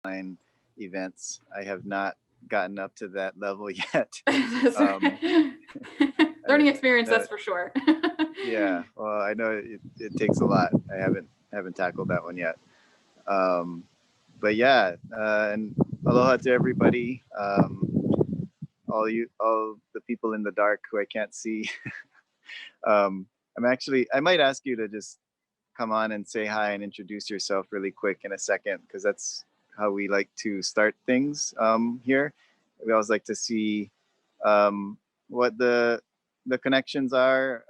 online events. I have not gotten up to that level yet. That's Um, right. Learning experience, that's for sure. yeah, well, I know it takes a lot. I haven't tackled that one yet. Um, but yeah, and aloha to everybody. All the people in the dark who I can't see. I might ask you to just come on and say hi and introduce yourself really quick in a second, because that's how we like to start things here. We always like to see what the connections are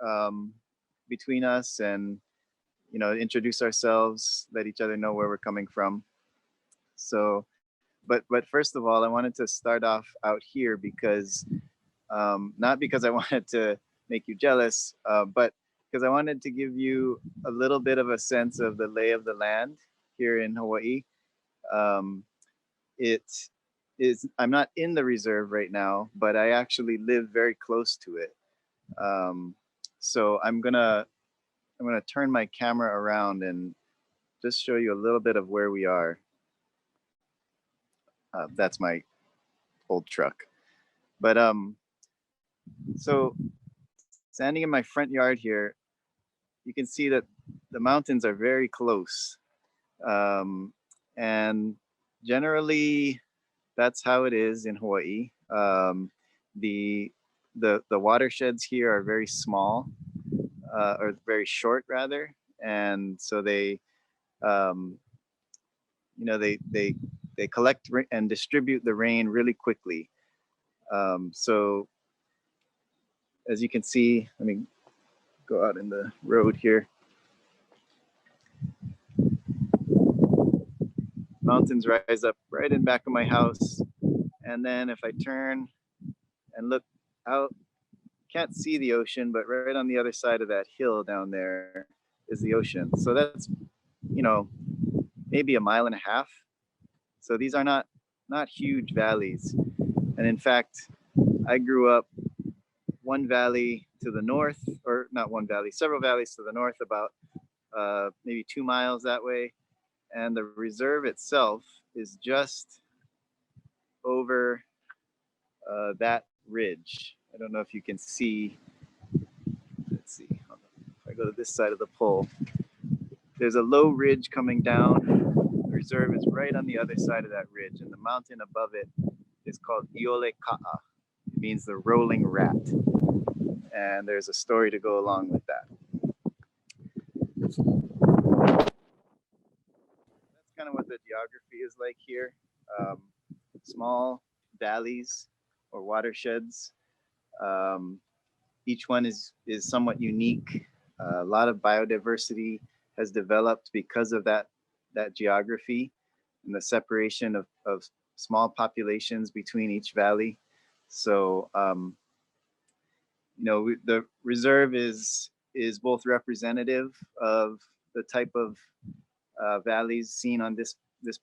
between us, and introduce ourselves, let each other know where we're coming from. So, but first of all, I wanted to start off out here because not because I wanted to make you jealous, but because I wanted to give you a little bit of a sense of the lay of the land here in Hawaii. Um, it I'm not in the reserve right now, but I actually live very close to it. Um, so I'm gonna turn my camera around and just show you a little bit of where we are. That's my old truck. But so standing in my front yard here, you can see that the mountains are very close. Um, and generally, that's how it is in Hawaii. The the watersheds here are very small, or very short rather, and so um, they collect and distribute the rain really quickly. So as you can see, let me go out in the road here. Mountains rise up right in back of my house, and then if I turn and look out, can't see the ocean, but right on the other side of that hill down there is the ocean. So that's, you know, maybe a mile and a half. So these are not huge valleys. And in fact, I grew up one valley to the north, or not one valley, several valleys to the north, about maybe 2 miles that way. And the reserve itself is just over that ridge. I don't know if you can see. Let's see. If I go to this side of the pole, there's a low ridge coming down. The reserve is right on the other side of that ridge, and the mountain above it is called Iole Ka'a. It means the rolling rat. And there's a story to go along with that. That's kind of what the geography is like here. Small valleys or watersheds. Each one is somewhat unique. A lot of biodiversity has developed because of that geography and the separation of small populations between each valley. So the reserve is both representative of the type of valleys seen on this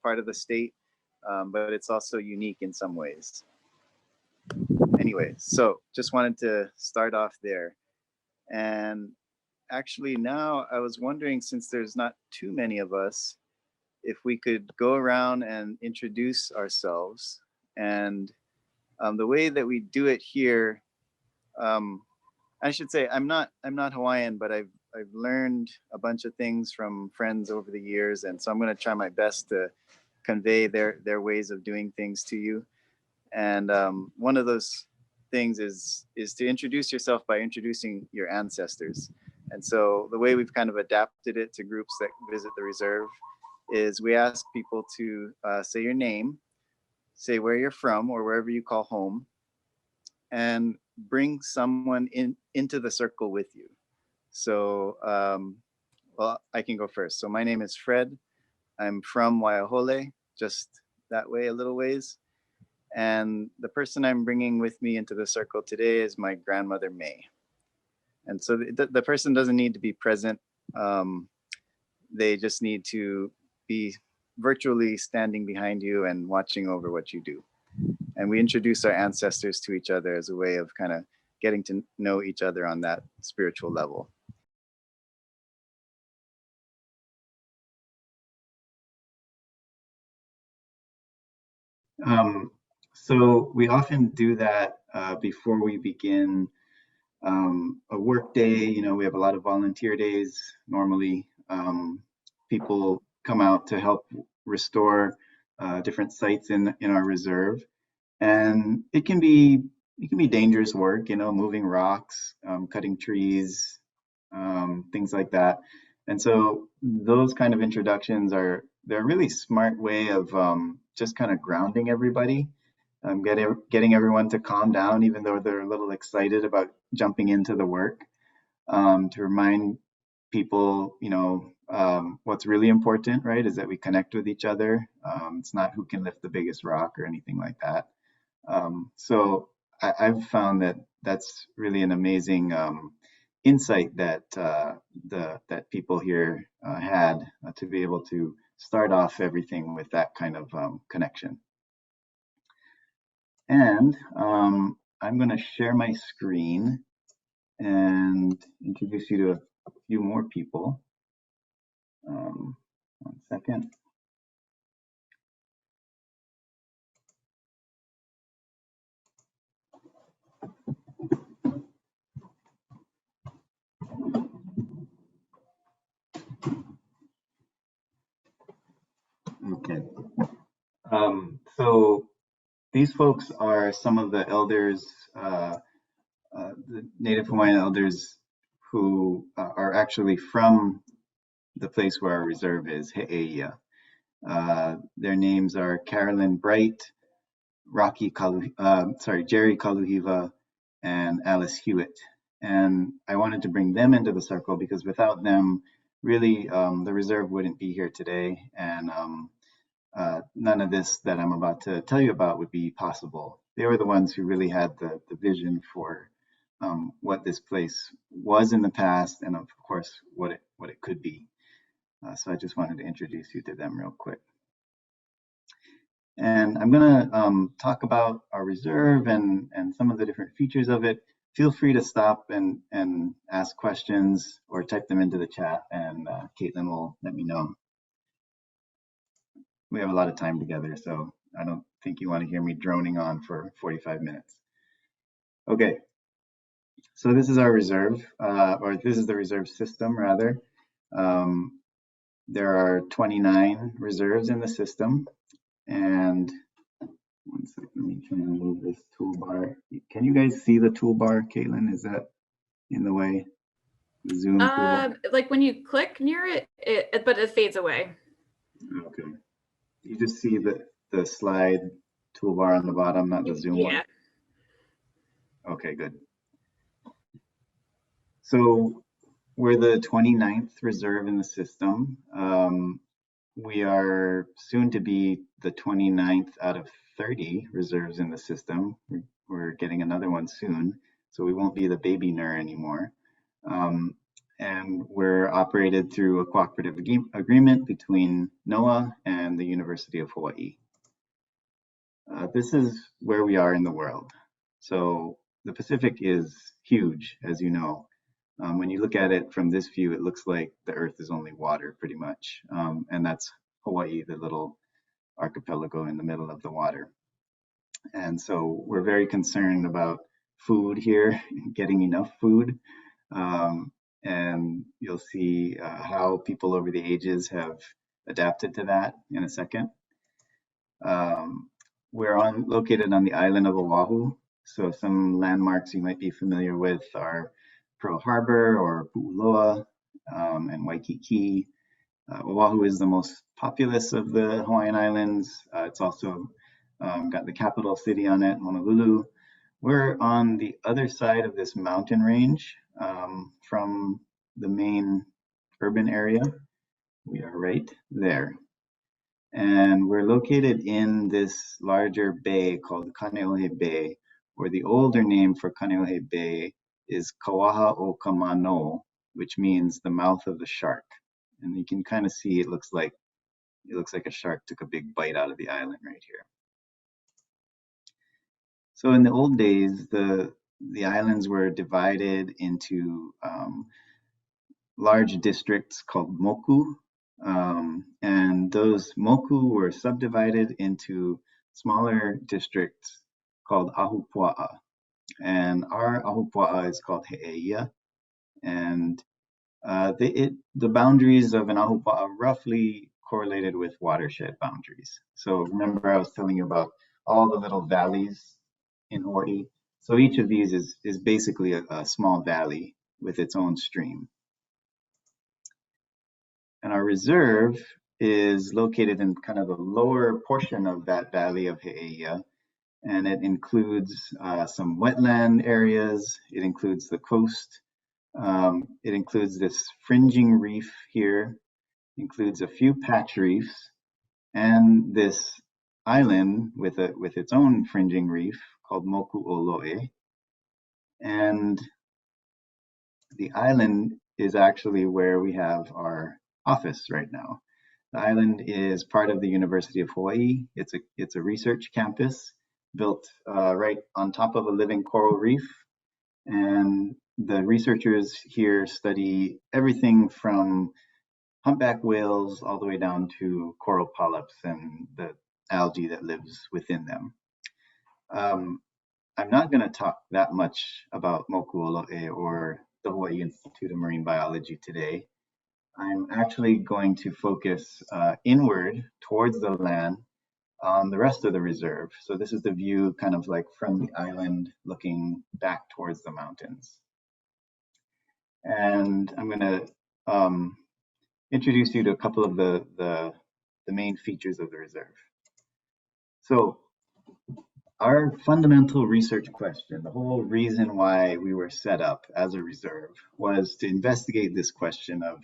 part of the state, but it's also unique in some ways. Anyway, so just wanted to start off there. And actually now I was wondering, since there's not too many of us, if we could go around and introduce ourselves. And the way that we do it here, I should say I'm not Hawaiian, but I've learned a bunch of things from friends over the years, and so I'm going to try my best to convey their ways of doing things to you. And one of those things is to introduce yourself by introducing your ancestors. And so the way we've kind of adapted it to groups that visit the reserve is we ask people to say your name, say where you're from or wherever you call home, and bring someone into the circle with you. So, well, I can go first. So my name is Fred. I'm from Waiahole, just that way, a little ways. And the person I'm bringing with me into the circle today is my grandmother, May. And so the person doesn't need to be present. They just need to be virtually standing behind you and watching over what you do. And we introduce our ancestors to each other as a way of kind of getting to know each other on that spiritual level. So we often do that before we begin a work day. You know, we have a lot of volunteer days normally. People come out to help restore different sites in our reserve, and it can be dangerous work. You know, moving rocks, cutting trees, things like that. And so those kind of introductions they're a really smart way of just kind of grounding everybody, getting everyone to calm down, even though they're a little excited about jumping into the work, to remind people, what's really important, right, is that we connect with each other. It's not who can lift the biggest rock or anything like that. So I've found that that's really an amazing insight that that people here had, to be able to start off everything with that kind of connection. And I'm going to share my screen and introduce you to a few more people. 1 second. Okay. So these folks are some of the elders, the Native Hawaiian elders who are actually from the place where our reserve is, He'eia. Their names are Carolyn Bright, Jerry Kaluhiva, and Alice Hewitt. And I wanted to bring them into the circle because without them, really, the reserve wouldn't be here today, and none of this that I'm about to tell you about would be possible. They were the ones who really had the vision for what this place was in the past, and of course, what it could be. So I just wanted to introduce you to them real quick. And I'm going to talk about our reserve and some of the different features of it. Feel free to stop and ask questions or type them into the chat, and Caitlin will let me know. We have a lot of time together, so I don't think you want to hear me droning on for 45 minutes. Okay, so this is our reserve, or this is the reserve system, rather. There are 29 reserves in the system, and 1 second, let me try and move this toolbar. Can you guys see the toolbar, Caitlin? Is that in the way? The Zoom toolbar? Like when you click near it, but it fades away. Okay. You just see the slide toolbar on the bottom, not the Zoom one? Okay, good. So we're the 29th reserve in the system. We are soon to be the 29th out of 30 reserves in the system. We're getting another one soon, so we won't be the baby NERR anymore. And we're operated through a cooperative agreement between NOAA and the University of Hawaii. This is where we are in the world. So the Pacific is huge, as you know. When you look at it from this view, it looks like the Earth is only water, pretty much. And that's Hawaii, the little archipelago in the middle of the water. And so we're very concerned about food here, getting enough food. And you'll see how people over the ages have adapted to that in a second. We're located on the island of Oahu. So some landmarks you might be familiar with are Pearl Harbor or Pu'uloa, and Waikiki. Oahu is the most populous of the Hawaiian Islands. It's also got the capital city on it, Honolulu. We're on the other side of this mountain range from the main urban area. We are right there. And we're located in this larger bay called Kaneohe Bay, or the older name for Kaneohe Bay is Kawaha o Kamano, which means the mouth of the shark. And you can kind of see it looks like a shark took a big bite out of the island right here. So in the old days, the islands were divided into large districts called moku, and those moku were subdivided into smaller district called Ahupua'a. And our Ahupua'a is called He'eia. And the boundaries of an Ahupua'a are roughly correlated with watershed boundaries. So remember I was telling you about all the little valleys in Hawaii. So each of these is basically a small valley with its own stream. And our reserve is located in kind of the lower portion of that valley of He'eia. And it includes some wetland areas. It includes the coast. It includes this fringing reef here. It includes a few patch reefs and this island with its own fringing reef called Moku'oloe. And the island is actually where we have our office right now. The island is part of the University of Hawaii. It's a research campus built right on top of a living coral reef. And the researchers here study everything from humpback whales all the way down to coral polyps and the algae that lives within them. I'm not going to talk that much about Moku'oloe or the Hawaii Institute of Marine Biology today. I'm actually going to focus inward towards the land on the rest of the reserve. So this is the view kind of like from the island looking back towards the mountains. And I'm going to introduce you to a couple of the main features of the reserve. So our fundamental research question, the whole reason why we were set up as a reserve, was to investigate this question of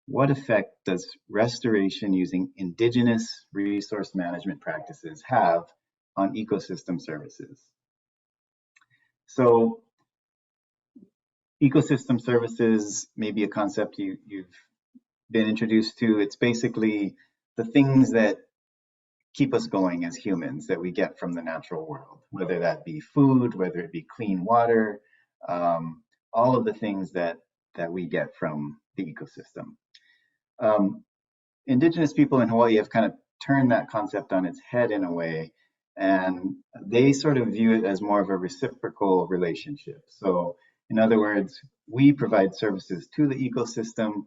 what effect does restoration using indigenous resource management practices have on ecosystem services? So ecosystem services may be a concept you've been introduced to. It's basically the things that keep us going as humans that we get from the natural world, whether that be food, whether it be clean water, all of the things that we get from the ecosystem. Indigenous people in Hawaii have kind of turned that concept on its head in a way, and they sort of view it as more of a reciprocal relationship. So in other words, we provide services to the ecosystem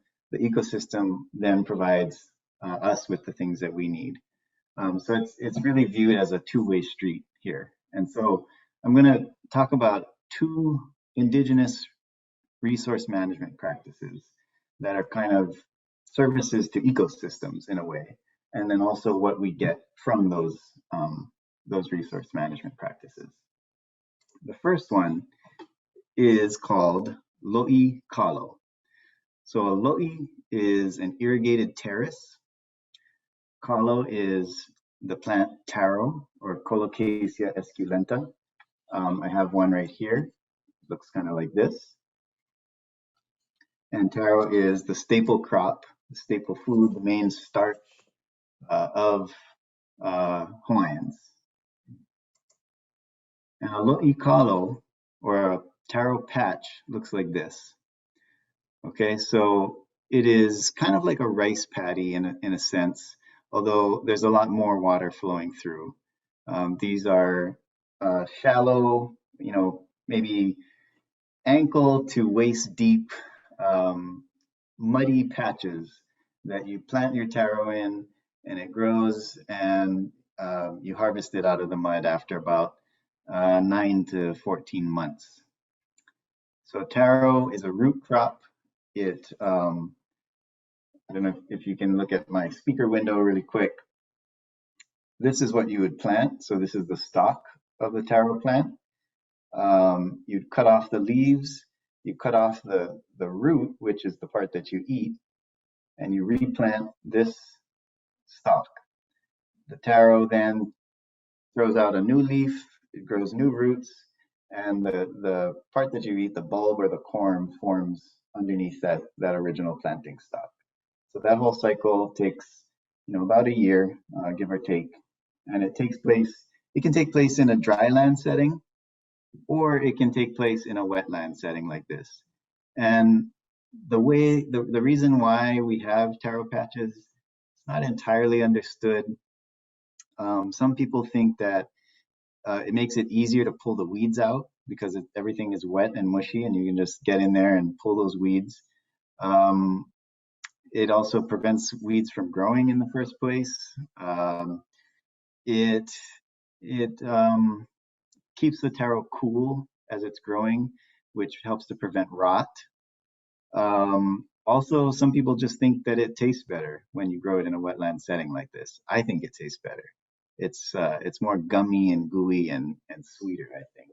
then provides us with the things that we need. So it's really viewed as a two-way street here. And so I'm going to talk about two indigenous resource management practices that are kind of services to ecosystems in a way, and then also what we get from those resource management practices. The first one is called lo'i kalo. So a lo'i is an irrigated terrace. Kalo is the plant taro, or Colocasia esculenta. I have one right here. Looks kind of like this. And taro is the staple crop, the staple food, the main starch of Hawaiians. And a lo'i kalo, or a taro patch, looks like this. Okay, so it is kind of like a rice paddy in a sense, although there's a lot more water flowing through. These are shallow, maybe ankle to waist deep, muddy patches that you plant your taro in, and it grows, and you harvest it out of the mud after about 9 to 14 months. So taro is a root crop. It, I don't know if you can look at my speaker window really quick. This is what you would plant. So this is the stalk of the taro plant. You'd cut off the leaves, you cut off the root, which is the part that you eat, and you replant this stalk. The taro then throws out a new leaf, it grows new roots, and the part that you eat, the bulb or the corm, forms underneath that original planting stalk. So that whole cycle takes, about a year, give or take, and it can take place in a dry land setting, or it can take place in a wetland setting like this. And the reason why we have taro patches is not entirely understood. Some people think that it makes it easier to pull the weeds out because everything is wet and mushy and you can just get in there and pull those weeds. It also prevents weeds from growing in the first place. It keeps the taro cool as it's growing, which helps to prevent rot. Also, some people just think that it tastes better when you grow it in a wetland setting like this. I think it tastes better. It's more gummy and gooey and sweeter, I think.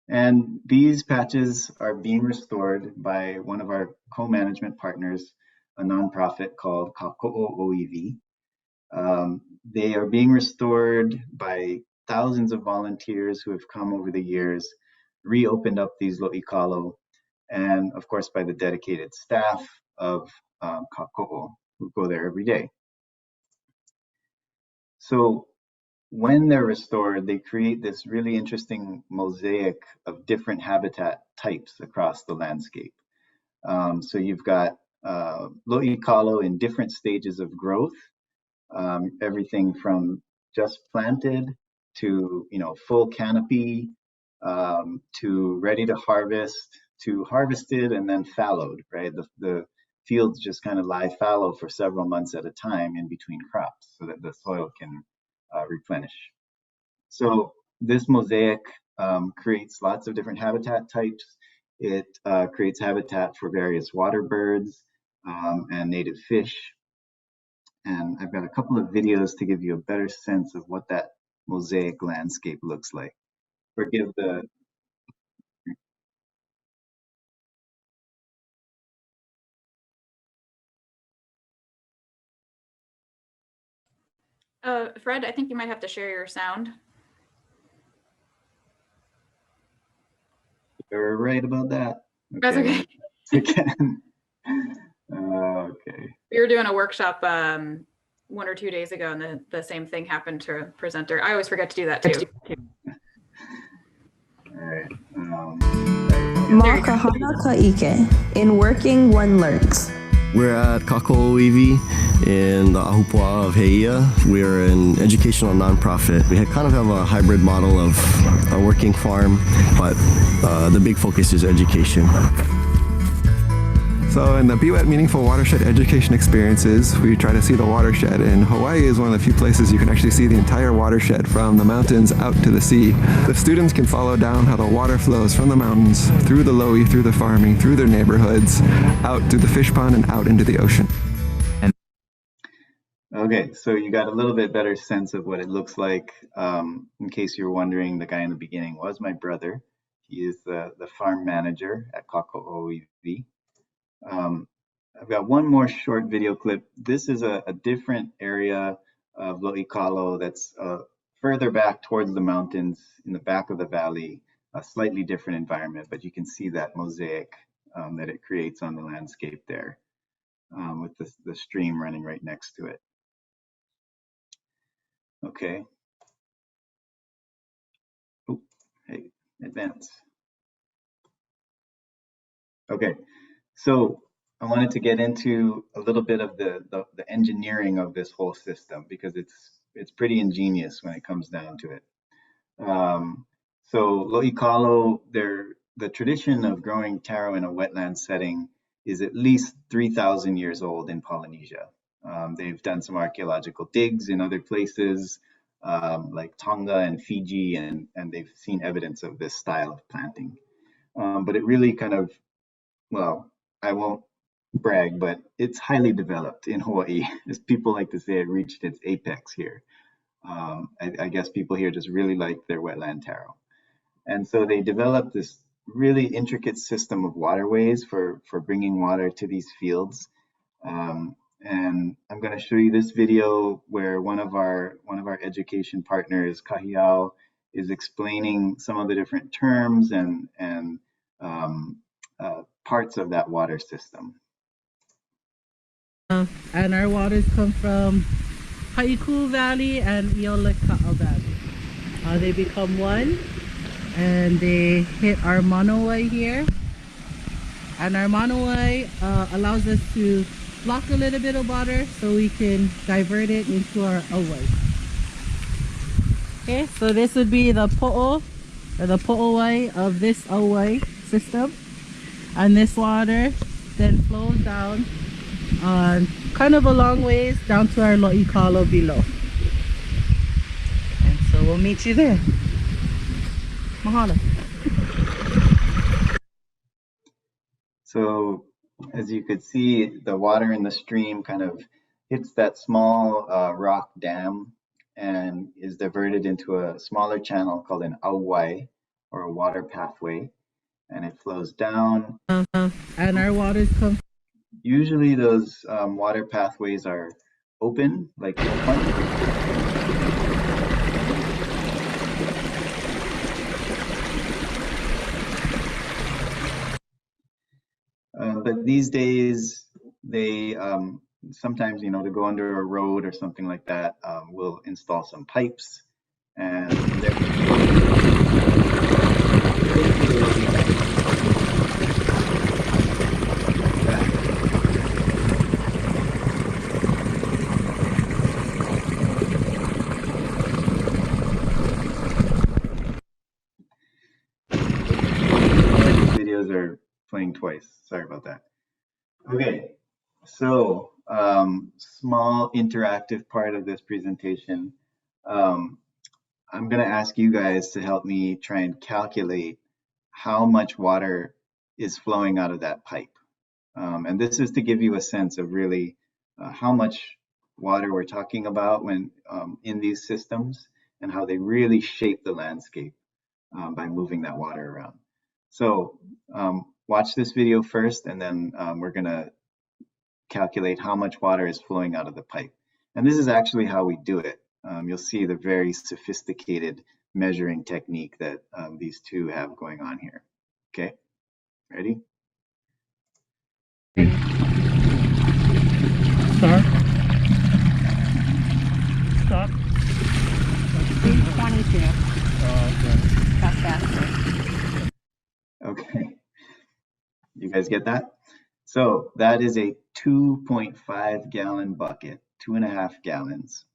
And these patches are being restored by one of our co-management partners, a nonprofit called Kako'o Oiwi. They are being restored by thousands of volunteers who have come over the years, reopened up these lo'ikalo, and of course by the dedicated staff of Kako'o who go there every day. So when they're restored, they create this really interesting mosaic of different habitat types across the landscape. So you've got lo'ikalo in different stages of growth, everything from just planted to full canopy, to ready to harvest, to harvested and then fallowed, right? The fields just kind of lie fallow for several months at a time in between crops so that the soil can replenish. So this mosaic creates lots of different habitat types. It creates habitat for various water birds and native fish. And I've got a couple of videos to give you a better sense of what that mosaic landscape looks like. Forgive the... Fred, I think you might have to share your sound. You're right about that. Okay. That's okay. Again. Okay. We were doing a workshop 1 or 2 days ago, and the same thing happened to a presenter. I always forget to do that too. All right. Makahana Ka'ike. In working, one learns. We're at Kako'iwi in the Ahupua of Heia. We're an educational nonprofit. We kind of have a hybrid model of a working farm, but the big focus is education. So in the Be Wet Meaningful Watershed Education Experiences, we try to see the watershed, and Hawaii is one of the few places you can actually see the entire watershed from the mountains out to the sea. The students can follow down how the water flows from the mountains, through the lo'i, through the farming, through their neighborhoods, out through the fish pond and out into the ocean. Okay, so you got a little bit better sense of what it looks like. In case you're wondering, the guy in the beginning was my brother. He is the farm manager at Kako'iwi. I've got one more short video clip. This is a different area of lo'ikalo that's further back towards the mountains in the back of the valley, a slightly different environment, but you can see that mosaic that it creates on the landscape there with the stream running right next to it. Okay. Oh, hey, advance. Okay. So I wanted to get into a little bit of the engineering of this whole system because it's pretty ingenious when it comes down to it. So lo'ikalo, the tradition of growing taro in a wetland setting is at least 3,000 years old in Polynesia. They've done some archaeological digs in other places like Tonga and Fiji, and they've seen evidence of this style of planting. But it really kind of, well, I won't brag, but it's highly developed in Hawaii. As people like to say, it reached its apex here. I guess people here just really like their wetland taro. And so they developed this really intricate system of waterways for bringing water to these fields. And I'm going to show you this video where one of our education partners, Kahiao, is explaining some of the different terms and parts of that water system. And our waters come from Haiku Valley and Ioleka'a Valley. They become one and they hit our Manawai here. And our Manawai allows us to block a little bit of water so we can divert it into our away. Okay, so this would be the po'o or the po'owai of this away system, and this water then flows down kind of a long ways down to our lo'ikalo below. And so we'll meet you there. Mahalo. So as you could see, the water in the stream kind of hits that small rock dam and is diverted into a smaller channel called an auwai, or a water pathway, and it flows down. And our waters come. Usually those water pathways are open, like but these days they sometimes, to go under a road or something like that, we'll install some pipes, and videos are playing twice. Sorry about that. Okay, so small interactive part of this presentation. I'm going to ask you guys to help me try and calculate how much water is flowing out of that pipe. And this is to give you a sense of really how much water we're talking about when in these systems, and how they really shape the landscape by moving that water around. So watch this video first, and then we're going to calculate how much water is flowing out of the pipe. And this is actually how we do it. You'll see the very sophisticated measuring technique that these two have going on here. Okay, ready? Start. Stop. 22. That's faster. Okay, you guys get that? So that is a 2.5 gallon bucket, 2.5 gallons.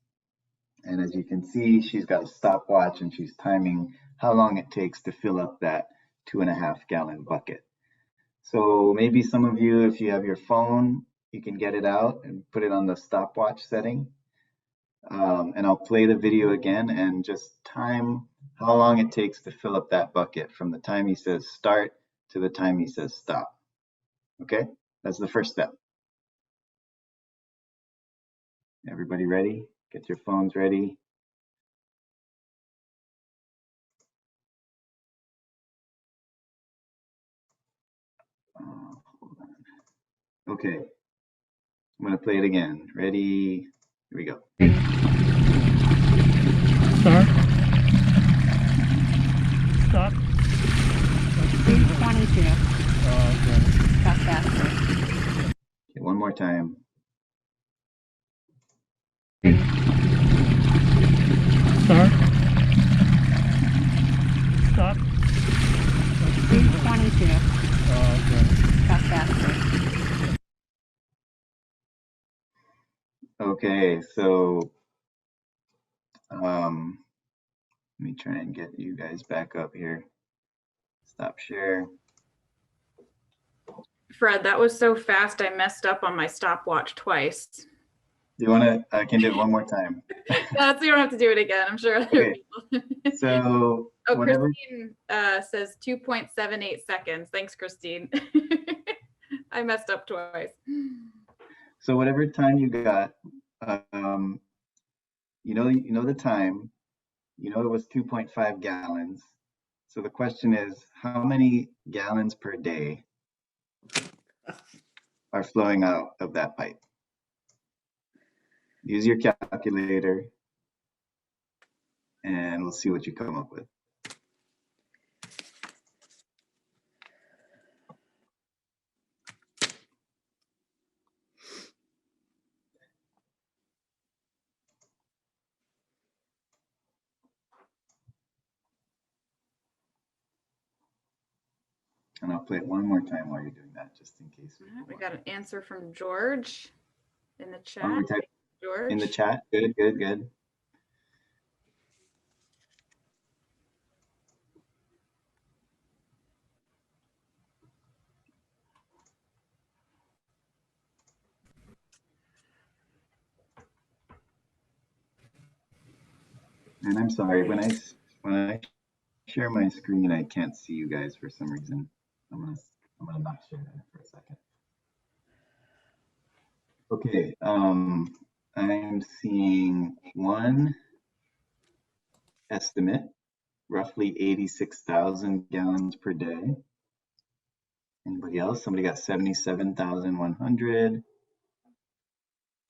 And as you can see, she's got a stopwatch and she's timing how long it takes to fill up that 2.5 gallon bucket. So maybe some of you, if you have your phone, you can get it out and put it on the stopwatch setting. And I'll play the video again and just time how long it takes to fill up that bucket from the time he says start to the time he says stop. Okay, that's the first step. Everybody ready? Get your phones ready. Hold on. Okay, I'm gonna play it again. Ready? Here we go. Start. Stop. 22. That's faster. Okay, one more time. Start. Stop. 22. That's faster. Okay, so let me try and get you guys back up here. Stop share. Fred, that was so fast I messed up on my stopwatch twice. Do you want to? I can do it one more time. So you don't have to do it again. I'm sure other Okay. people. So Oh, whatever. Christine says 2.78 seconds. Thanks, Christine. I messed up twice. So whatever time you got, you know the time. You know it was 2.5 gallons. So the question is, how many gallons per day are flowing out of that pipe? Use your calculator and we'll see what you come up with. And I'll play it one more time while you're doing that, just in case. We got an answer from George. in the Oh, chat. we're typing George. in the chat. Good, good, good. And I'm sorry, when I share my screen, I can't see you guys for some reason. I'm gonna not share that for a second. Okay, I'm seeing one estimate, roughly 86,000 gallons per day. Anybody else? Somebody got 77,100,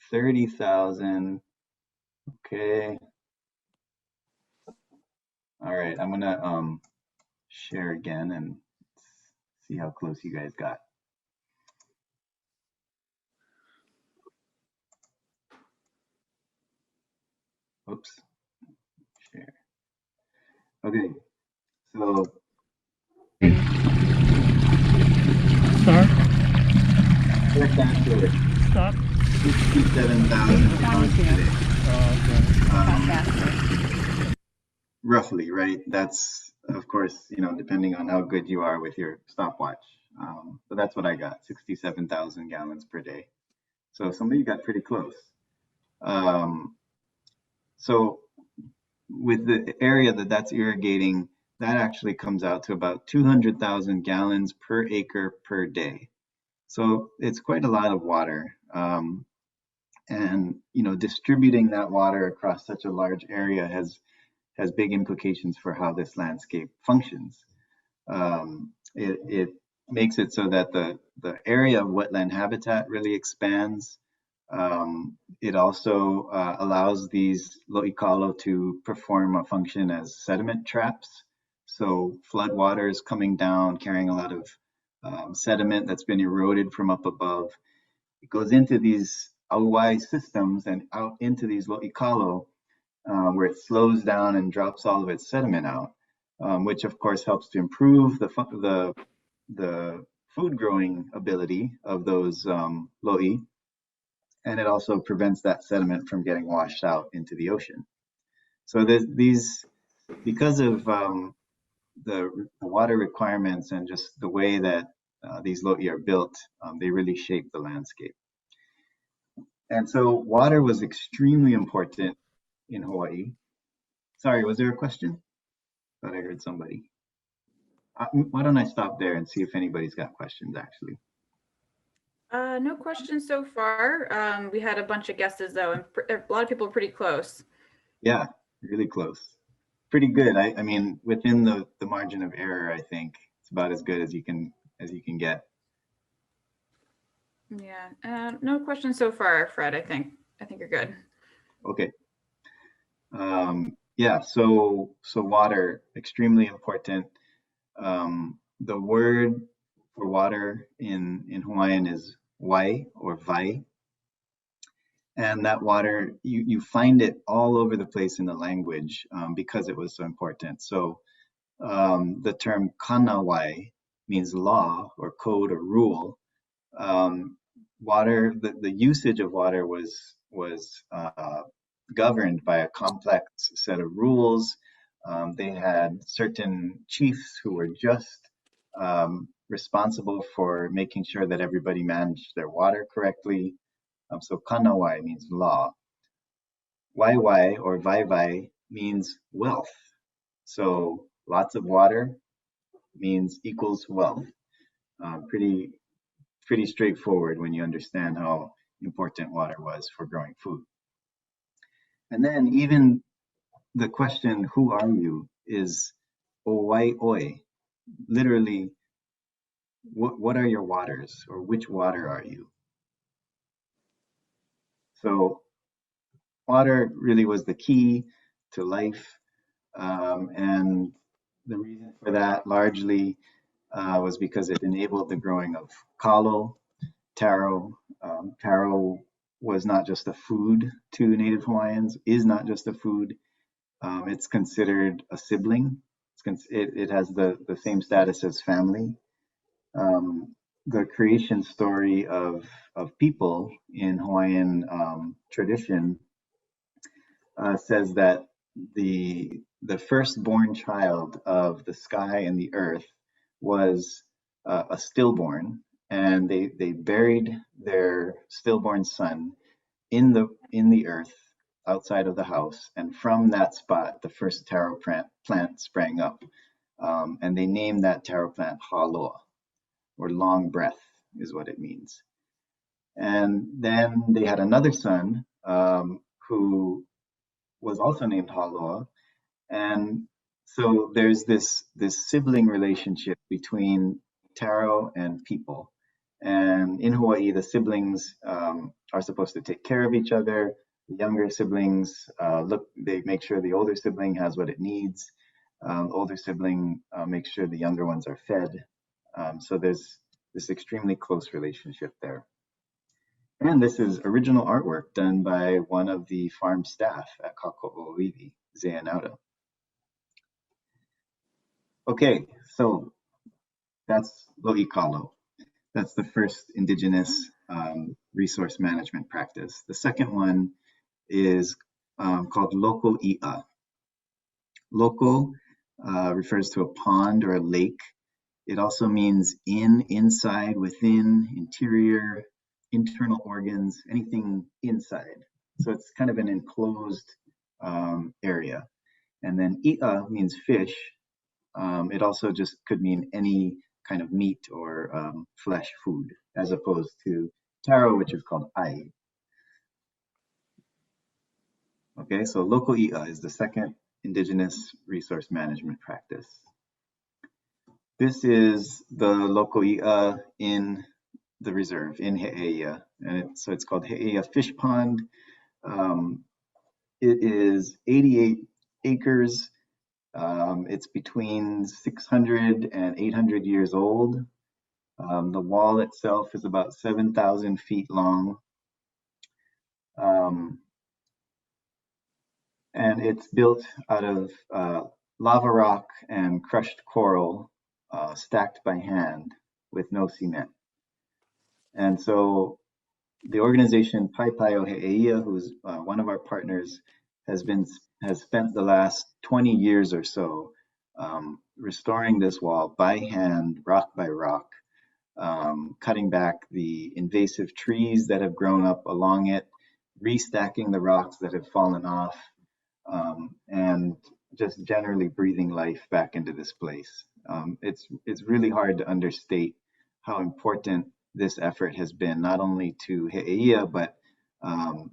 30,000. Okay. All right, I'm gonna share again and see how close you guys got. Oops. Share. Okay. So Start. correct answer, Stop. 67,000 gallons per day. Faster. Roughly, right? That's, of course, depending on how good you are with your stopwatch. But that's what I got, 67,000 gallons per day. So somebody got pretty close. So with the area that's irrigating, that actually comes out to about 200,000 gallons per acre per day. So it's quite a lot of water. And distributing that water across such a large area has big implications for how this landscape functions. It makes it so that the area of wetland habitat really expands. It also allows these lo'ikalo to perform a function as sediment traps. So flood water is coming down, carrying a lot of sediment that's been eroded from up above. It goes into these Hawai'i systems and out into these lo'ikalo, where it slows down and drops all of its sediment out, which of course helps to improve the food growing ability of those lo'i, and it also prevents that sediment from getting washed out into the ocean. So because of the water requirements and just the way that these lo'i are built, they really shape the landscape. And so water was extremely important in Hawaii. Sorry, was there a question? Thought I heard somebody. Why don't I stop there and see if anybody's got questions, actually. No questions so far. We had a bunch of guesses though, and a lot of people are pretty close. Yeah, really close. Pretty good. I mean, within the margin of error, I think it's about as good as you can get. Yeah. No questions so far, Fred. I think you're good. Okay. Yeah. So water, extremely important. The word for water in Hawaiian is wai or vai. And that water, you find it all over the place in the language because it was so important. So the term kanawai means law or code or rule. Water, the usage of water was governed by a complex set of rules. They had certain chiefs who were just responsible for making sure that everybody managed their water correctly. So kanawai means law. Waiwai or vaivai means wealth. So lots of water means equals wealth. Pretty straightforward when you understand how important water was for growing food. And then even the question, who are you, is owai oi. Literally, what are your waters, or which water are you? So water really was the key to life. And the reason for that largely was because it enabled the growing of kalo, taro. Taro was not just a food to Native Hawaiians, is not just a food. It's considered a sibling. It has the same status as family. the creation story of people in Hawaiian tradition says that the firstborn child of the sky and the earth was a stillborn, and they buried their stillborn son in the earth outside of the house, and from that spot the first taro plant sprang up, and they named that taro plant Haloa, or long breath is what it means. And then they had another son who was also named Haloa, and so there's this sibling relationship between taro and people. And in Hawaii, the siblings are supposed to take care of each other. The younger siblings they make sure the older sibling has what it needs. Older sibling makes sure the younger ones are fed. So there's this extremely close relationship there. And this is original artwork done by one of the farm staff at Kako'oiwi, Zeanauta. Okay, so that's Lo'ikalo. That's the first Indigenous resource management practice. The second one is called Loko I'a. Loko refers to a pond or a lake. It also means inside, within, interior, internal organs, anything inside. So it's kind of an enclosed area. And then I'a means fish. It also just could mean any kind of meat or flesh food, as opposed to taro, which is called ai. Okay, so Loko I'a is the second Indigenous resource management practice. This is the Loko I'a in the reserve in He'eia, and so it's called He'eia Fishpond. It is 88 acres. It's between 600 and 800 years old. The wall itself is about 7,000 feet long. And it's built out of lava rock and crushed coral stacked by hand with no cement. And so the organization Paipaio He'eia, who's one of our partners, has spent the last 20 years or so restoring this wall by hand, rock by rock, cutting back the invasive trees that have grown up along it, restacking the rocks that have fallen off, and just generally breathing life back into this place. It's really hard to understate how important this effort has been, not only to He'eia, but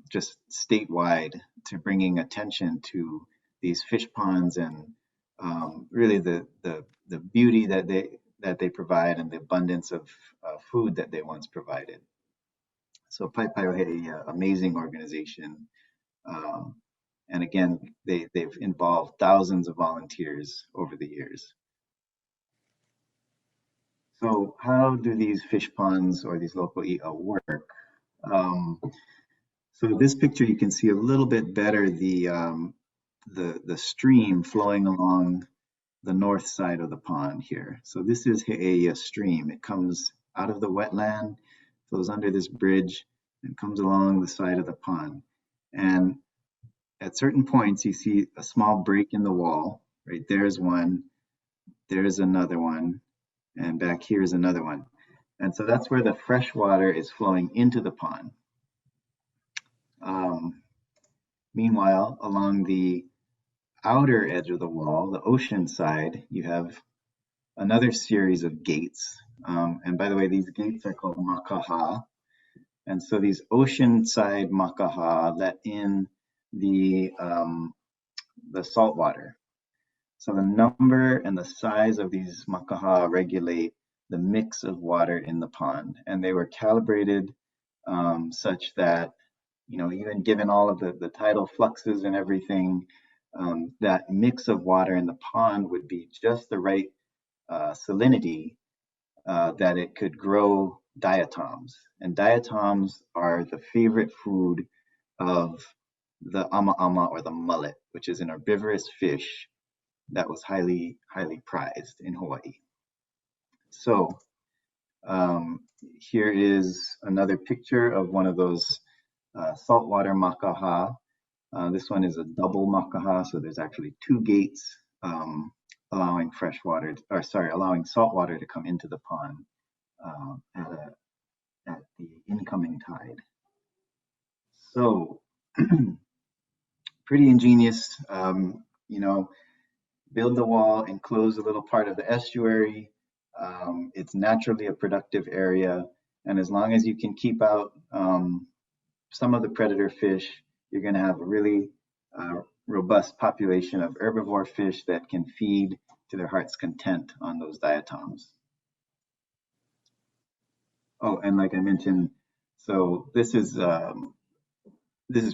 just statewide, to bringing attention to these fish ponds and really the beauty that they provide and the abundance of food that they once provided. So Paipaio He'eia, amazing organization. And again, they've involved thousands of volunteers over the years. So how do these fish ponds or these Loko I'a work? So this picture, you can see a little bit better the stream flowing along the north side of the pond here. So this is He'eia stream. It comes out of the wetland, flows under this bridge, and comes along the side of the pond. And at certain points, you see a small break in the wall. Right there's one, there's another one, and back here is another one. And so that's where the fresh water is flowing into the pond. Meanwhile, along the outer edge of the wall, the ocean side, you have another series of gates. And by the way, these gates are called makaha. And so these ocean side makaha let in the salt water. So the number and the size of these makaha regulate the mix of water in the pond, and they were calibrated such that, you know, even given all of the tidal fluxes and everything, that mix of water in the pond would be just the right salinity that it could grow diatoms. And diatoms are the favorite food of the ama or the mullet, which is an herbivorous fish that was highly prized in Hawaii. So here is another picture of one of those saltwater makaha. This one is a double makaha, so there's actually two gates allowing allowing salt water to come into the pond at the incoming tide. So pretty ingenious, you know, build the wall, enclose a little part of the estuary. It's naturally a productive area, and as long as you can keep out some of the predator fish, you're going to have a really robust population of herbivore fish that can feed to their heart's content on those diatoms. Oh, and like I mentioned, so this is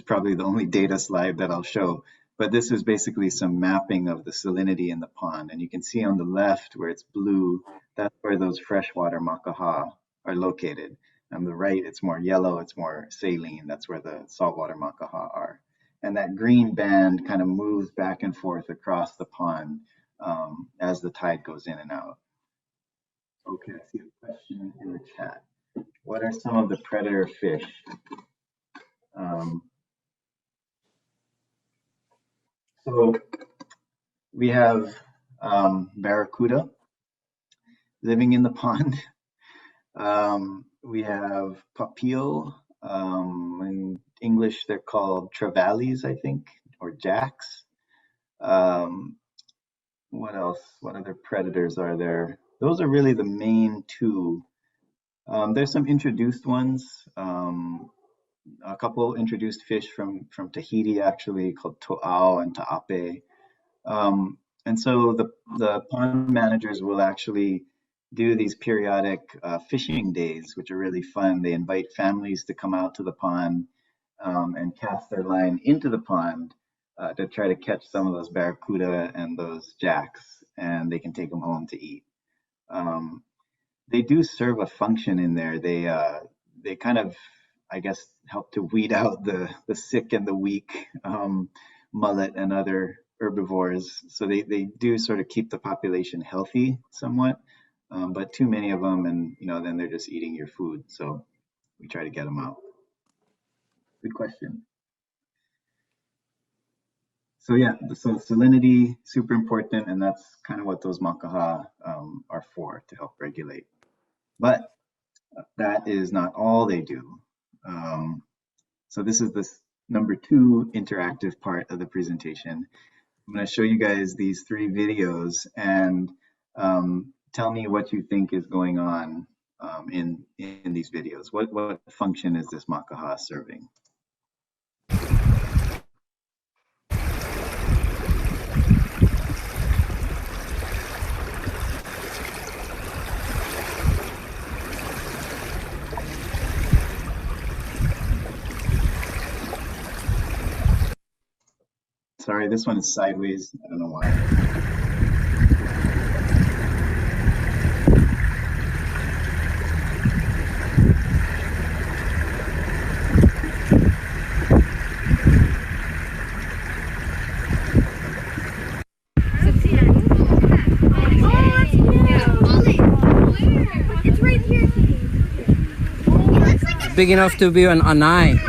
probably the only data slide that I'll show, but this is basically some mapping of the salinity in the pond. And you can see on the left where it's blue, that's where those freshwater makaha are located. On the right, it's more yellow, it's more saline, that's where the saltwater makaha are. And that green band kind of moves back and forth across the pond as the tide goes in and out. Okay, I see a question in the chat. What are some of the predator fish? So we have barracuda living in the pond. We have papio. In English, they're called trevallies, I think, or jacks. What else? What other predators are there? Those are really the main two. There's some introduced ones. A couple introduced fish from Tahiti, actually, called to'ao and ta'ape. And so the pond managers will actually do these periodic fishing days, which are really fun. They invite families to come out to the pond and cast their line into the pond to try to catch some of those barracuda and those jacks, and they can take them home to eat. They do serve a function in there. They kind of, I guess, help to weed out the sick and the weak, mullet and other herbivores. So they do sort of keep the population healthy somewhat, but too many of them, and then they're just eating your food. So we try to get them out. Good question. So yeah, so salinity, super important, and that's kind of what those makaha are for, to help regulate. But that is not all they do. So this is this number 2 interactive part of the presentation. I'm going to show you guys these 3 videos and tell me what you think is going on in these videos. What function is this makaha serving? Sorry, this one is sideways. I don't know why. It's right here. Big enough to be an eye.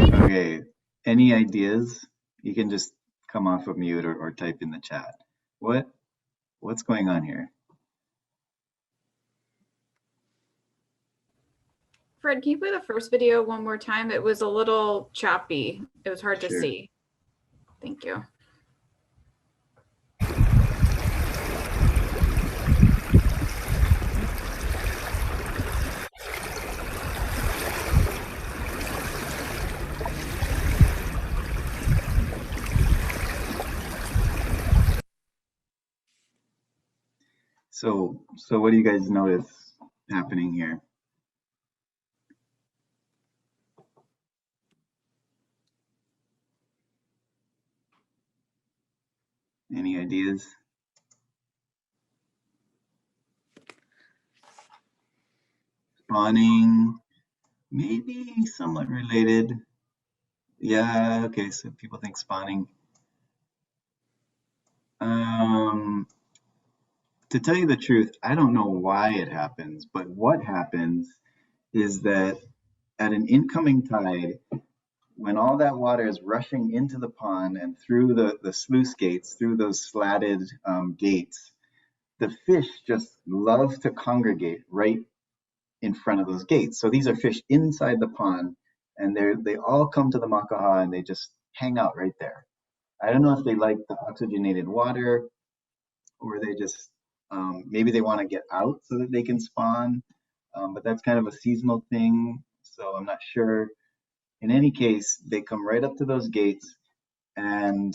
Okay, any ideas? You can just come off of mute or type in the chat. What's going on here? Fred, can you play the first video one more time? It was a little choppy. It was hard to see. Thank you. So what do you guys notice happening here? Any ideas? Spawning, maybe somewhat related. Yeah, okay, so people think spawning. to tell you the truth, I don't know why it happens, but what happens is that at an incoming tide, when all that water is rushing into the pond and through the sluice gates, through those slatted gates, the fish just love to congregate right in front of those gates. So these are fish inside the pond, and they all come to the makaha and they just hang out right there. I don't know if they like the oxygenated water, or they just maybe they want to get out so that they can spawn, but that's kind of a seasonal thing, so I'm not sure. In any case, they come right up to those gates, and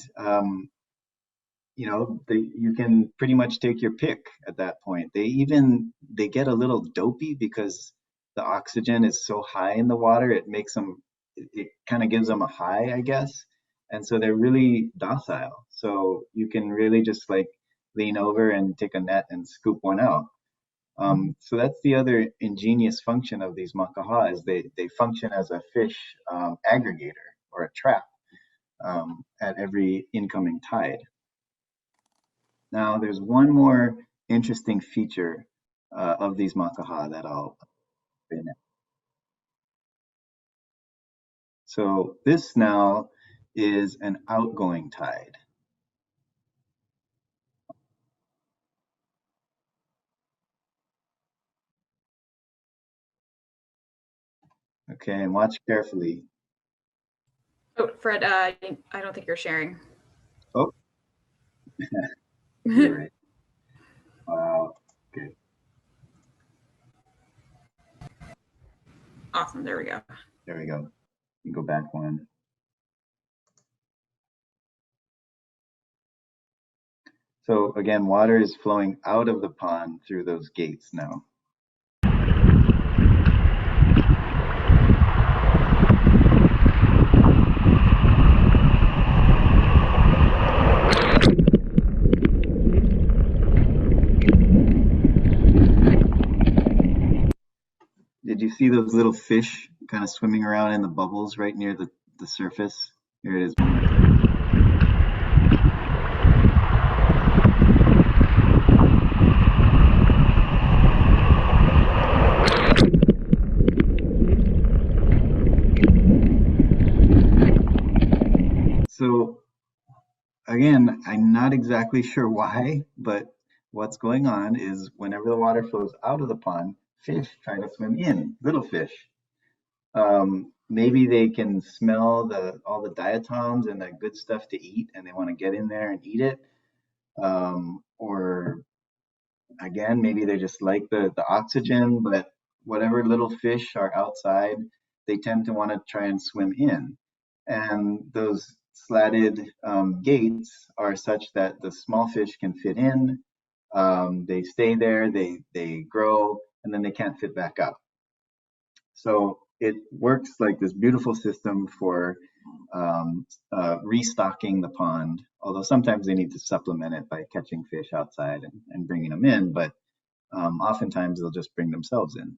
you know, you can pretty much take your pick at that point. They get a little dopey because the oxygen is so high in the water. It makes them, it kind of gives them a high, I guess. And so they're really docile. So you can really just like lean over and take a net and scoop one out. So that's the other ingenious function of these makaha, is they function as a fish aggregator or a trap at every incoming tide. Now, there's one more interesting feature of these makaha that I'll bring in. So this now is an outgoing tide. Okay, and watch carefully. Oh, Fred, I don't think you're sharing. Oh, you're right. Wow, good. Awesome, there we go. There we go. You go back one. So again, water is flowing out of the pond through those gates now. Did you see those little fish kind of swimming around in the bubbles right near the surface? Here it is. So again, I'm not exactly sure why, but what's going on is whenever the water flows out of the pond, fish try to swim in, little fish. Maybe they can smell all the diatoms and that good stuff to eat, and they want to get in there and eat it. Or again, maybe they just like the oxygen, but whatever little fish are outside, they tend to want to try and swim in. And those slatted gates are such that the small fish can fit in, they stay there, they grow, and then they can't fit back up. So it works like this beautiful system for restocking the pond, although sometimes they need to supplement it by catching fish outside and bringing them in, but oftentimes they'll just bring themselves in.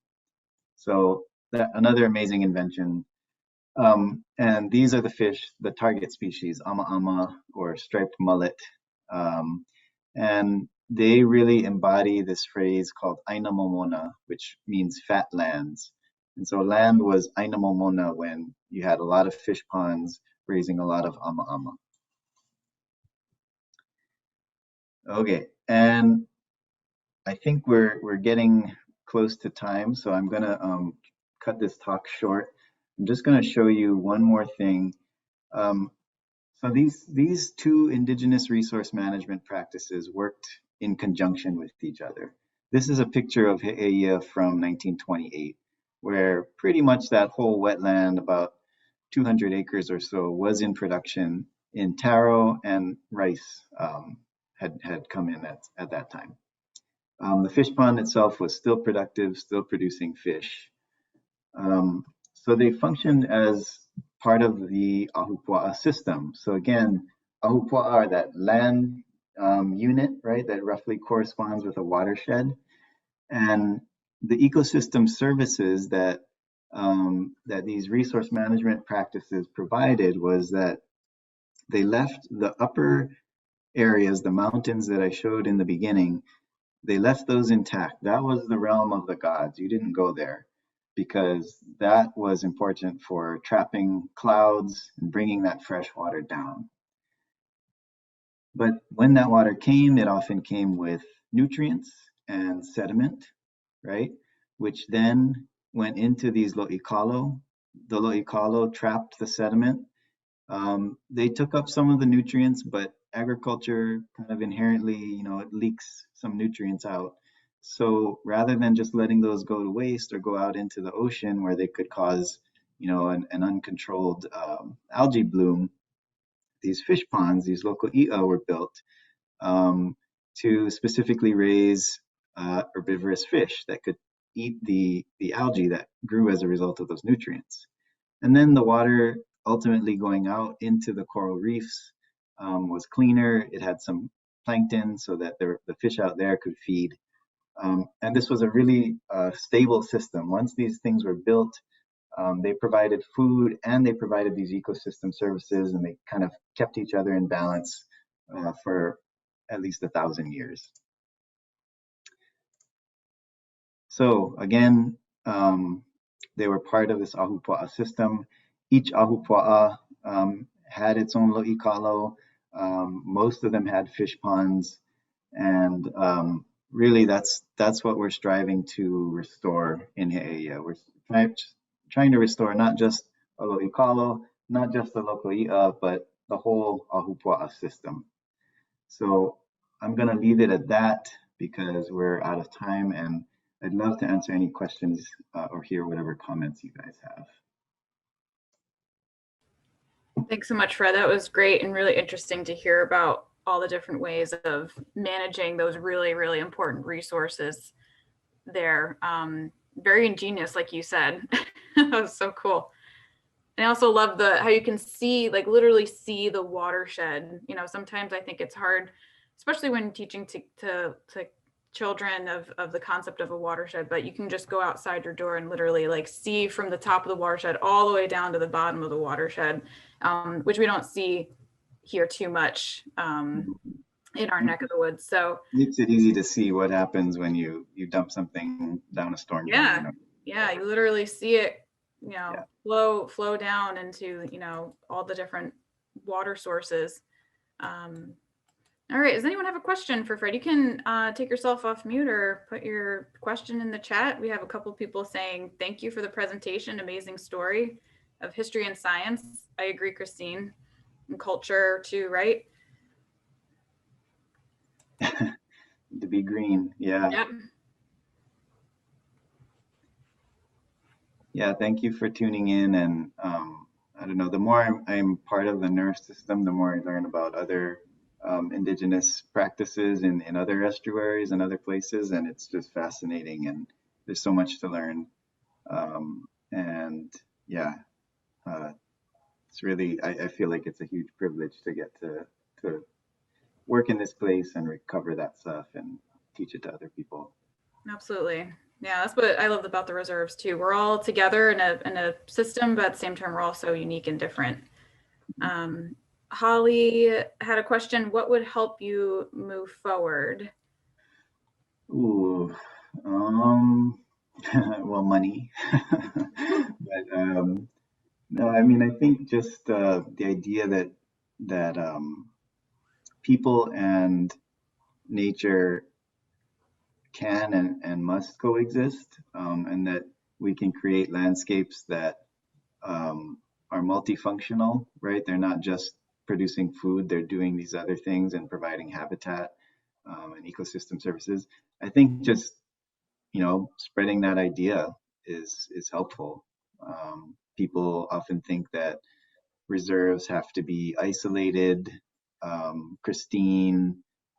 So another amazing invention. And these are the fish, the target species, ama or striped mullet. And they really embody this phrase called Aina Momona, which means fat lands. And so land was Aina Momona when you had a lot of fish ponds raising a lot of ama. Okay, and I think we're getting close to time, so I'm gonna cut this talk short. I'm just gonna show you one more thing. So these two indigenous resource management practices worked in conjunction with each other. This is a picture of He'eia from 1928, where pretty much that whole wetland, about 200 acres or so, was in production in taro, and rice had come in at that time. The fish pond itself was still productive, still producing fish. So they functioned as part of the ahupua'a system. So again, ahupua'a are that land unit, right, that roughly corresponds with a watershed. And the ecosystem services that these resource management practices provided was that they left the upper areas, the mountains that I showed in the beginning, they left those intact. That was the realm of the gods. You didn't go there because that was important for trapping clouds and bringing that fresh water down. But when that water came, it often came with nutrients and sediment, right? Which then went into these lo'ikalo. The lo'ikalo trapped the sediment. They took up some of the nutrients, but agriculture kind of inherently, it leaks some nutrients out. So rather than just letting those go to waste or go out into the ocean where they could cause, an uncontrolled algae bloom, these fish ponds, these Localia, were built to specifically raise herbivorous fish that could eat the algae that grew as a result of those nutrients. And then the water ultimately going out into the coral reefs was cleaner. It had some plankton so that the fish out there could feed. And this was a really stable system. Once these things were built, they provided food and they provided these ecosystem services, and they kind of kept each other in balance for at least 1,000 years. So again, they were part of this ahupua'a system. Each ahupua'a had its own lo'ikalo. Most of them had fish ponds, and really that's what we're striving to restore in He'eia. We're trying to restore not just a lo'ikalo, not just the lokoi'a, but the whole ahupua'a system. So I'm going to leave it at that because we're out of time, and I'd love to answer any questions or hear whatever comments you guys have. Thanks so much, Fred. That was great and really interesting to hear about all the different ways of managing those really, really important resources there. Very ingenious, like you said. That was so cool. And I also love how you can see, like literally see the watershed. Sometimes I think it's hard, especially when teaching to children of the concept of a watershed, but you can just go outside your door and literally like see from the top of the watershed all the way down to the bottom of the watershed, which we don't see here too much in our neck of the woods. So makes it easy to see what happens when you dump something down a storm drain. Yeah, you literally see it, flow down into, all the different water sources. All right, does anyone have a question for Fred? You can take yourself off mute or put your question in the chat. We have a couple of people saying, thank you for the presentation, amazing story of history and science. I agree, Christine, and culture too, right? To be green, yeah. Yep. Yeah, thank you for tuning in. And I don't know, the more I'm part of the NERR system, the more I learn about other Indigenous practices in other estuaries and other places, and it's just fascinating, and there's so much to learn. And yeah, it's really, I feel like it's a huge privilege to get to work in this place and recover that stuff and teach it to other people. Absolutely. Yeah, that's what I love about the reserves too. We're all together in a system, but at the same time, we're all so unique and different. Holly had a question. What would help you move forward? Ooh, well, money. But no, I mean, I think just the idea that people and nature can and must coexist, and that we can create landscapes that are multifunctional, right? They're not just producing food, they're doing these other things and providing habitat and ecosystem services. I think just, spreading that idea is helpful. People often think that reserves have to be isolated, pristine,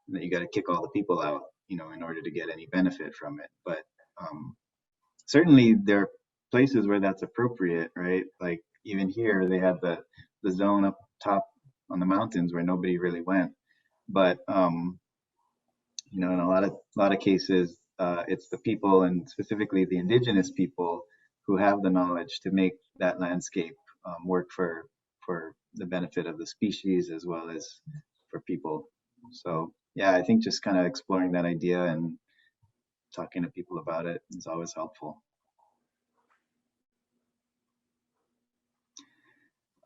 that you got to kick all the people out, in order to get any benefit from it. But certainly there are places where that's appropriate, right? Like even here, they have the zone up top on the mountains where nobody really went. But in a lot of cases, it's the people, and specifically the indigenous people, who have the knowledge to make that landscape work for the benefit of the species as well as for people. So yeah, I think just kind of exploring that idea and talking to people about it is always helpful.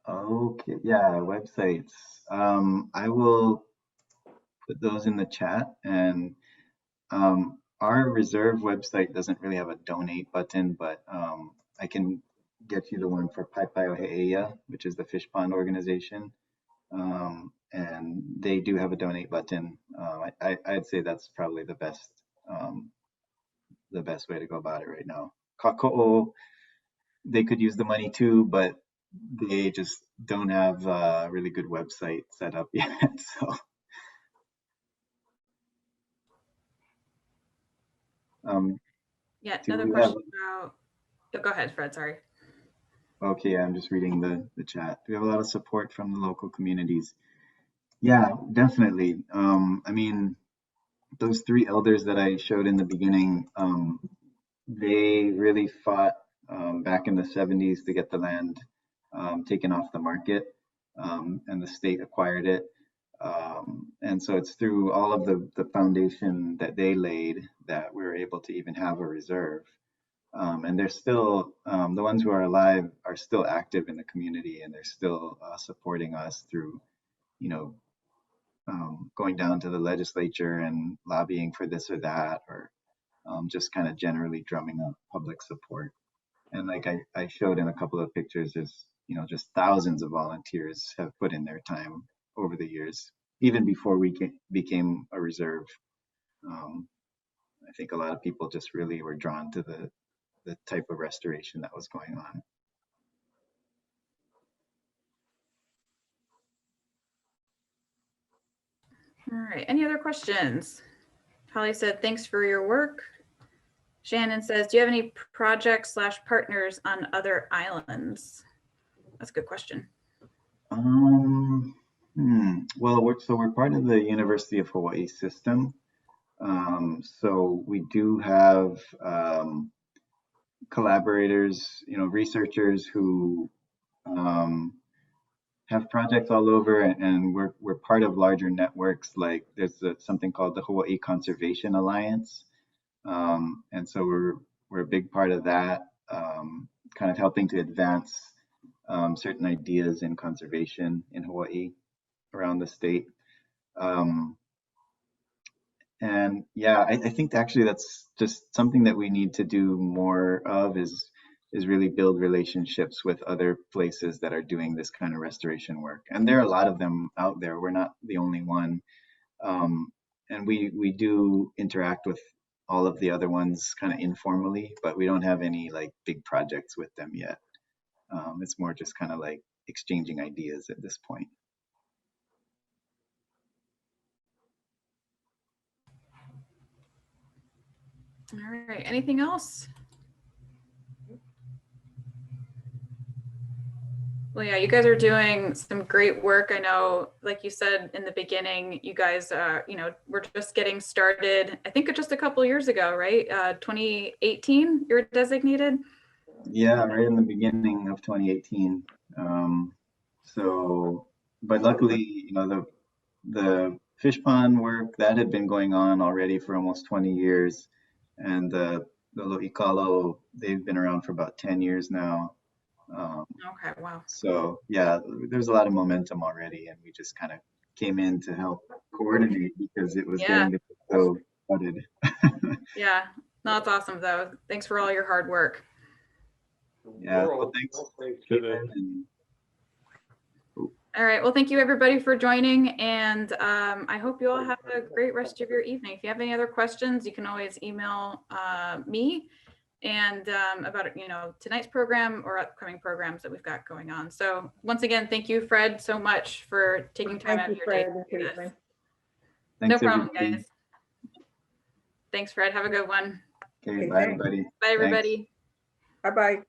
Okay, yeah, websites. I will put those in the chat, and our reserve website doesn't really have a donate button, but I can get you the one for Hawai'i, which is the Fishpond organization. And they do have a donate button. I'd say that's probably the best way to go about it right now. Kako'o, they could use the money too, but they just don't have a really good website set up yet. So, Yeah, do another we question have- about, oh, go ahead, Fred, sorry. Okay, I'm just reading the chat. We have a lot of support from the local communities. Yeah, definitely. I mean, those 3 elders that I showed in the beginning, they really fought back in the 70s to get the land taken off the market, and the state acquired it. And so it's through all of the foundation that they laid that we were able to even have a reserve. And they're still, the ones who are alive are still active in the community, and they're still supporting us through, you know, going down to the legislature and lobbying for this or that, or just kind of generally drumming up public support. And like I showed in a couple of pictures, there's, you know, just thousands of volunteers have put in their time over the years, even before we became a reserve. I think a lot of people just really were drawn to the type of restoration that was going on. All right, any other questions? Holly said, thanks for your work. Shannon says, do you have any projects / partners on other islands? That's a good question. Well, we're part of the University of Hawaii system. So we do have collaborators, you know, researchers who have projects all over, and we're part of larger networks. Like there's something called the Hawaii Conservation Alliance, and so we're a big part of that, kind of helping to advance certain ideas in conservation in Hawaii around the state. And yeah, I think actually that's just something that we need to do more of, is really build relationships with other places that are doing this kind of restoration work. And there are a lot of them out there. We're not the only one. And we do interact with all of the other ones kind of informally, but we don't have any like big projects with them yet. It's more just kind of like exchanging ideas at this point. All right, anything else? Well, yeah, you guys are doing some great work. I know, like you said in the beginning, you guys, you know, we're just getting started. I think just a couple years ago, right? 2018, you were designated. Yeah, right in the beginning of 2018. But luckily, you know, the fish pond work that had been going on already for almost 20 years, and the Localia, they've been around for about 10 years now. Okay, wow. So yeah, there's a lot of momentum already, and we just kind of came in to help coordinate because it was getting to be so flooded. Yeah, no, that's awesome though. Thanks for all your hard work. Yeah, well, thanks. All right, well, thank you everybody for joining, and I hope you all have a great rest of your evening. If you have any other questions, you can always email me and about, you know, tonight's program or upcoming programs that we've got going on. So once again, thank you, Fred, so much for taking time out of your day to do this. No problem, guys. Thanks, Fred. Have a good one. Okay, bye, everybody. Bye, everybody. Bye-bye.